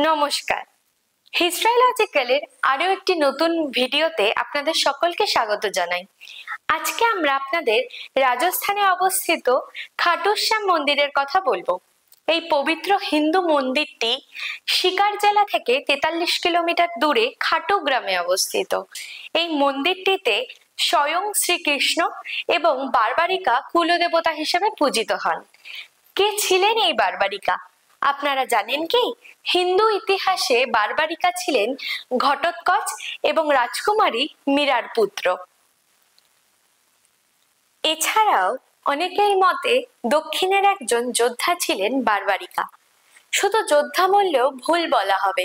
নমস্কার। হিস্ট্রাইলজিক্যালের আরো একটি নতুন ভিডিওতে আপনাদের সকলকে স্বাগত জানাই। আজকে আমরা আপনাদের রাজস্থানে অবস্থিত খাটু শ্যাম মন্দিরের কথা বলবো। এই পবিত্র হিন্দু মন্দিরটি সিকার জেলা থেকে 43 কিলোমিটার দূরে খাটু গ্রামে অবস্থিত। এই মন্দিরটিতে স্বয়ং শ্রীকৃষ্ণ এবং বারবারিকা কুলদেবতা হিসেবে পূজিত হন। কে ছিলেন এই বারবারিকা? আপনারা জানেন কি? হিন্দু ইতিহাসে বারবারিকা ছিলেন ঘটোৎকচ এবং রাজকুমারী মীরার পুত্র। এছাড়াও অনেকের মতে দক্ষিণের একজন যোদ্ধা ছিলেন বারবারিকা। শুধু যোদ্ধা বললেও ভুল বলা হবে,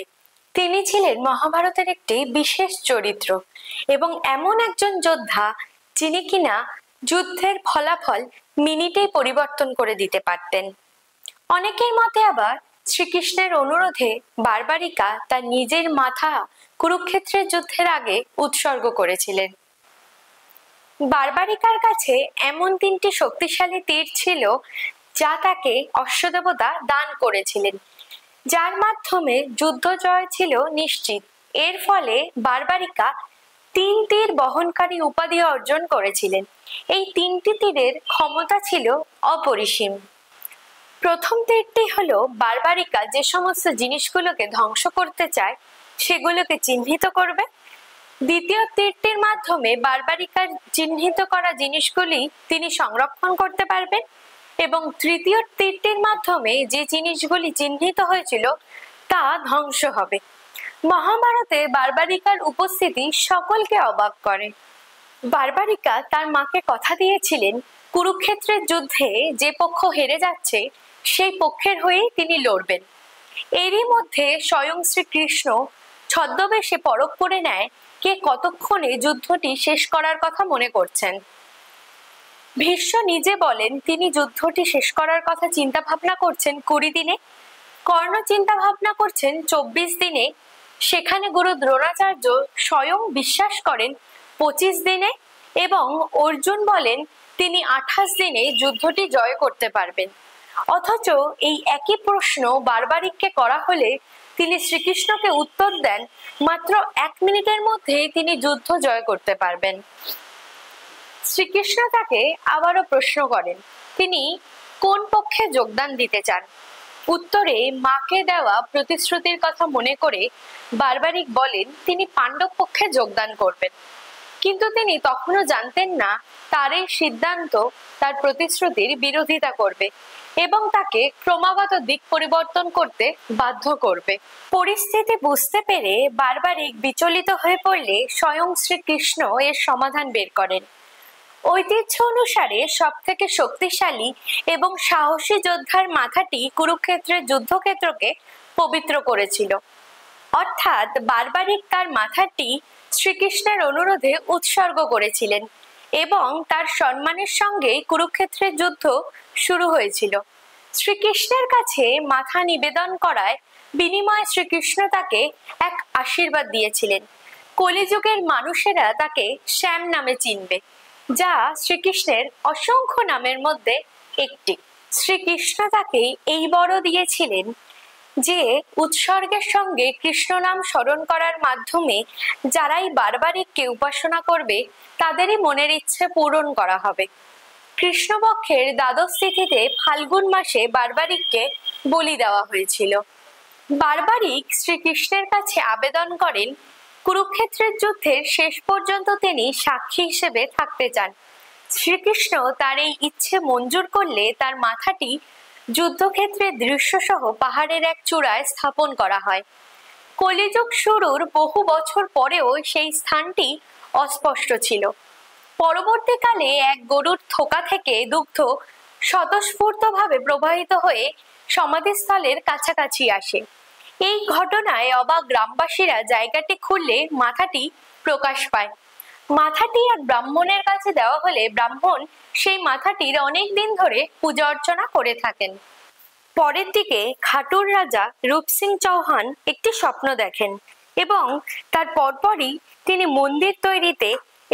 তিনি ছিলেন মহাভারতের একটি বিশেষ চরিত্র এবং এমন একজন যোদ্ধা যিনি কিনা যুদ্ধের ফলাফল মিনিটেই পরিবর্তন করে দিতে পারতেন। অনেকের মতে আবার শ্রীকৃষ্ণের অনুরোধে বারবারিকা তার নিজের মাথা কুরুক্ষেত্রের যুদ্ধের আগে উৎসর্গ করেছিলেন। বারবারিকার কাছে এমন 3টি শক্তিশালী তীর ছিল যা তাকে অশ্বদেবতা দান করেছিলেন, যার মাধ্যমে যুদ্ধ জয় ছিল নিশ্চিত। এর ফলে বারবারিকা 3 তীর বহনকারী উপাধি অর্জন করেছিলেন। এই 3টি তীরের ক্ষমতা ছিল অপরিসীম। প্রথম তীরটি হলো বারবারিকা যে সমস্ত জিনিসগুলোকে ধ্বংস করতে চায় সেগুলোকে চিহ্নিত করবে। দ্বিতীয় তীরটির মাধ্যমে বারবারিকার চিহ্নিত করা জিনিসগুলি তিনি সংরক্ষণ করতে পারবেন এবং তৃতীয় তীরটির মাধ্যমে যে জিনিসগুলি চিহ্নিত হয়েছিল তা ধ্বংস হবে। মহাভারতে বারবারিকার উপস্থিতি সকলকে অবাক করে। বারবারিকা তার মাকে কথা দিয়েছিলেন কুরুক্ষেত্রের যুদ্ধে যে পক্ষ হেরে যাচ্ছে সেই পক্ষের হয়েই তিনি লড়বেন। এরই মধ্যে স্বয়ং শ্রীকৃষ্ণ ছদ্মবেশে পরখ করে নেয় কে কতক্ষণে যুদ্ধটি শেষ করার কথা মনে করছেন। ভীষ্ম নিজে বলেন তিনি যুদ্ধটি শেষ করার কথা চিন্তা ভাবনা করছেন 20 দিনে, কর্ণ চিন্তা ভাবনা করছেন 24 দিনে, সেখানে গুরু দ্রোণাচার্য স্বয়ং বিশ্বাস করেন 25 দিনে এবং অর্জুন বলেন তিনি 28 দিনে যুদ্ধটি জয় করতে পারবেন। অথচ এই একই প্রশ্ন বারবারিককে করা হলে তিনি শ্রীকৃষ্ণকে উত্তর দেন মাত্র 1 মিনিটের মধ্যেই তিনি যুদ্ধ জয় করতে পারবেন। শ্রীকৃষ্ণ তাকে আবারও প্রশ্ন করেন তিনি কোন পক্ষে যোগদান দিতে চান। উত্তরে মাকে দেওয়া প্রতিশ্রুতির কথা মনে করে বারবারিক বলেন তিনি পাণ্ডব পক্ষে যোগদান করবেন। কিন্তু তিনি তখনও জানতেন না তার এই সিদ্ধান্ত তার প্রতিশ্রুতির বিরোধিতা করবে এবং তাকে ক্রমাগত দিক পরিবর্তন করতে বাধ্য করবে। পরিস্থিতি বুঝতে পেরে বারবারিক বিচলিত হয়ে পড়লে স্বয়ং শ্রীকৃষ্ণ এর সমাধান বের করেন। ঐতিহ্য অনুসারে সব থেকে শক্তিশালী এবং সাহসী যোদ্ধার মাথাটি কুরুক্ষেত্রের যুদ্ধক্ষেত্রকে পবিত্র করেছিল। অর্থাৎ বারবারিক তার মাথাটি শ্রীকৃষ্ণের অনুরোধে উৎসর্গ করেছিলেন এবং তার সম্মানের সঙ্গেই কুরুক্ষেত্রের যুদ্ধ শুরু হয়েছিল। শ্রীকৃষ্ণের কাছে মাথা নিবেদন করায় বিনিময়ে শ্রীকৃষ্ণ তাকে এক আশীর্বাদ দিয়েছিলেন। কলিযুগের মানুষেরা তাকে শ্যাম নামে চিনবে, যা শ্রীকৃষ্ণের অসংখ্য নামের মধ্যে একটি। শ্রীকৃষ্ণ তাকে এই বর দিয়েছিলেন যে উৎসর্গের সঙ্গে কৃষ্ণ নাম স্মরণ করার মাধ্যমে যারাই বারবারিককে উপাসনা করবে তাদেরই মনের ইচ্ছে পূরণ করা হবে। কৃষ্ণপক্ষের দ্বাদশ তিথিতে ফাল্গুন মাসে বারবারিককে বলি দেওয়া হয়েছিল। বারবারিক শ্রীকৃষ্ণের কাছে আবেদন করেন কুরুক্ষেত্রের যুদ্ধের শেষ পর্যন্ত তিনি সাক্ষী হিসেবে থাকতে চান। শ্রীকৃষ্ণ তার এই ইচ্ছে মঞ্জুর করলে তার মাথাটি যুদ্ধক্ষেত্রের দৃশ্যসহ পাহাড়ের এক চূড়ায় স্থাপন করা হয়। কলিযুগ শুরুর বহু বছর পরেও সেই স্থানটি অস্পষ্ট ছিল। পরবর্তীকালে এক গরুর থোকা থেকে দুগ্ধ স্বতঃস্ফূর্তভাবে প্রবাহিত হয়ে সমাধিস্থলের কাছাকাছি আসে। এই ঘটনায় অবাক গ্রামবাসীরা জায়গাটি খুললে মাথাটি প্রকাশ পায়। মাথাটি এক ব্রাহ্মণের কাছে দেওয়া হলে ব্রাহ্মণ সেই মাথাটির অনেক দিন ধরে পূজা অর্চনা করে থাকেন। পরের দিকে খাটুর রাজা রূপ সিং চৌহান একটি স্বপ্ন দেখেন এবং তার পরপরই তিনি মন্দির তৈরিতে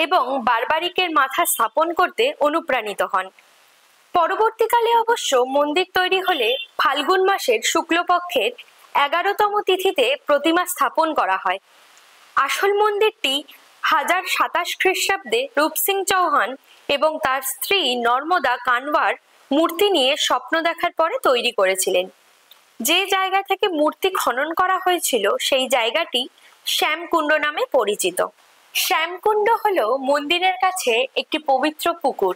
এবং বারবারিকের মাথা স্থাপন করতে অনুপ্রাণিত হন। পরবর্তীকালে অবশ্য মন্দির তৈরি হলে ফাল্গুন মাসের শুক্লপক্ষের 11তম তিথিতে প্রতিমা স্থাপন করা হয়। আসল মন্দিরটি 1027 খ্রিস্টাব্দে রূপসিং চৌহান এবং তার স্ত্রী নর্মদা কানওয়ার মূর্তি নিয়ে স্বপ্ন দেখার পরে তৈরি করেছিলেন। যে জায়গা থেকে মূর্তি খনন করা হয়েছিল সেই জায়গাটি শ্যামকুণ্ড নামে পরিচিত। শ্যামকুণ্ড হলো মন্দিরের কাছে একটি পবিত্র পুকুর,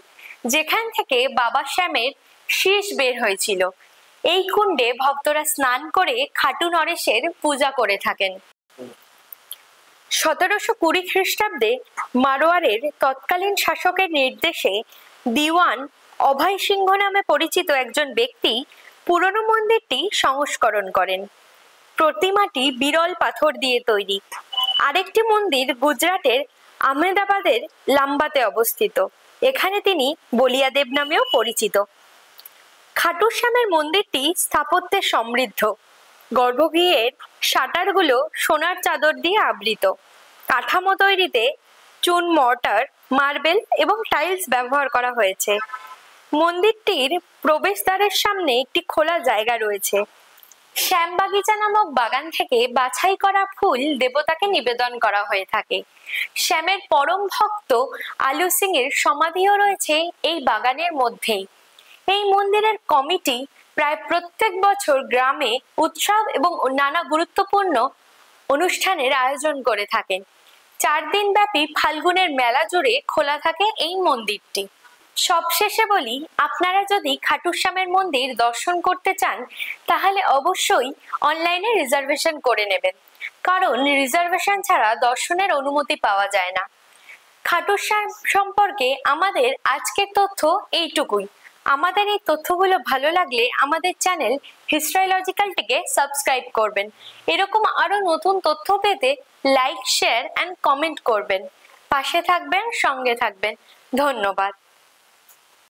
যেখান থেকে বাবা শ্যামের শীষ বের হয়েছিল। এই কুণ্ডে ভক্তরা স্নান করে খাটু নরেশের পূজা করে থাকেন। 1720 খ্রিস্টাব্দে মারোয়ারের তৎকালীন শাসকের নির্দেশে দিওয়ান অভয় সিংহ নামে পরিচিত একজন ব্যক্তি পুরনো মন্দিরটি সংস্করণ করেন। প্রতিমাটি বিরল পাথর দিয়ে তৈরি। আরেকটি মন্দির গুজরাটের আহমেদাবাদের লাম্বাতে অবস্থিত। এখানে তিনি বলিয়াদেব নামেও পরিচিত। খাটু শ্যামের মন্দিরটি স্থাপত্যে সমৃদ্ধ। গর্ভগৃহের শাটারগুলো সোনার চাদর দিয়ে আবৃত। কাঠামো তৈরিতে চুন, মর্টার, মার্বেল এবং টাইলস ব্যবহার করা হয়েছে। মন্দিরটির প্রবেশদ্বারের সামনে একটি খোলা জায়গা রয়েছে। শ্যামবাগিচা নামক বাগান থেকে বাছাই করা ফুল দেবতাকে নিবেদন করা হয়ে থাকে। শ্যামের পরম ভক্ত আলু সিং এর সমাধিও রয়েছে এই বাগানের মধ্যেই। এই মন্দিরের কমিটি প্রায় প্রত্যেক বছর গ্রামে উৎসব এবং নানা গুরুত্বপূর্ণ অনুষ্ঠানের আয়োজন করে থাকেন। 4 দিন ব্যাপী ফাল্গুনের মেলা জুড়ে খোলা থাকে এই মন্দিরটি। সবশেষে বলি, আপনারা যদি খাটু শ্যামের মন্দির দর্শন করতে চান তাহলে অবশ্যই অনলাইনে রিজার্ভেশন করে নেবেন, কারণ রিজার্ভেশন ছাড়া দর্শনের অনুমতি পাওয়া যায় না। খাটু শ্যাম সম্পর্কে আমাদের আজকের তথ্য এইটুকুই। আমাদের এই তথ্যগুলো ভালো লাগলে আমাদের চ্যানেল হিস্ট্রোলজিক্যালটিকে সাবস্ক্রাইব করবেন। এরকম আরো নতুন তথ্য পেতে লাইক, শেয়ার এন্ড কমেন্ট করবেন। পাশে থাকবেন, সঙ্গে থাকবেন। ধন্যবাদ।